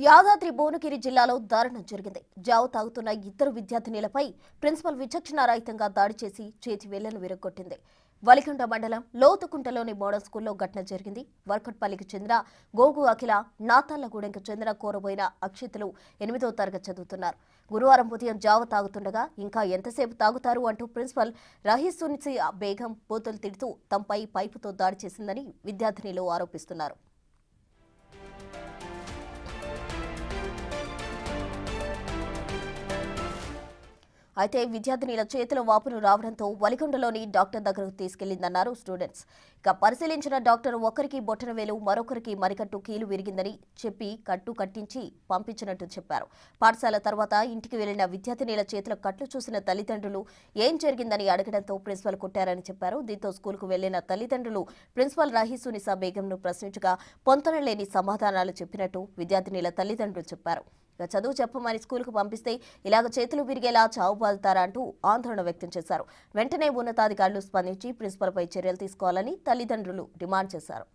యాదాద్రి భువనగిరి జిల్లాలో దారుణం జరిగింది. జావ తాగుతున్న ఇద్దరు విద్యార్థినిలపై ప్రిన్సిపల్ విచక్షణారహితంగా దాడి చేసి చేతి వేళ్లను విరగ్గొట్టింది. వలికొండ మండలం లోతుకుంటలోని మోడల్ స్కూల్లో ఘటన జరిగింది. వర్కట్పల్లికి చెందిన గోగు అఖిల, నాతాళ్లగూడెంకు చెందిన కోరబోయిన అక్షితులు 8వ తరగతి చదువుతున్నారు. గురువారం ఉదయం జావ తాగుతుండగా ఇంకా ఎంతసేపు తాగుతారు అంటూ ప్రిన్సిపల్ రహీసునిసి బేగం బూతులు తిడుతూ తమపై పైపుతో దాడి చేసిందని విద్యార్థినిలు ఆరోపిస్తున్నారు. అయితే విద్యార్థినిల చేతిలో వాపును రావడంతో వలిగొండలోని డాక్టర్ దగ్గరకు తీసుకెళ్లిందన్నారు స్టూడెంట్స్. ఇక పరిశీలించిన డాక్టర్ ఒకరికి బొట్టనవేలు, మరొకరికి మరికట్టు కీలు విరిగిందని చెప్పి కట్టు కట్టించి పంపించినట్టు చెప్పారు. పాఠశాల తర్వాత ఇంటికి వెళ్లిన విద్యార్థినిల చేతుల కట్లు చూసిన తల్లిదండ్రులు ఏం జరిగిందని అడగడంతో ప్రిన్సిపల్ కొట్టారని చెప్పారు. దీంతో స్కూల్కు వెళ్లిన తల్లిదండ్రులు ప్రిన్సిపల్ రహీసునిసా బేగంను ప్రశ్నించగా పొంతనలేని సమాధానాలు చెప్పినట్టు విద్యార్థినిల తల్లిదండ్రులు చెప్పారు. చదువు చెప్పమని స్కూల్కు పంపిస్తే ఇలాగ చేతులు విరిగేలా చావు బాదుతారా అంటూ ఆందోళన వ్యక్తం చేశారు. వెంటనే ఉన్నతాధికారులు స్పందించి ప్రిన్సిపల్పై చర్యలు తీసుకోవాలని తల్లిదండ్రులు డిమాండ్ చేశారు.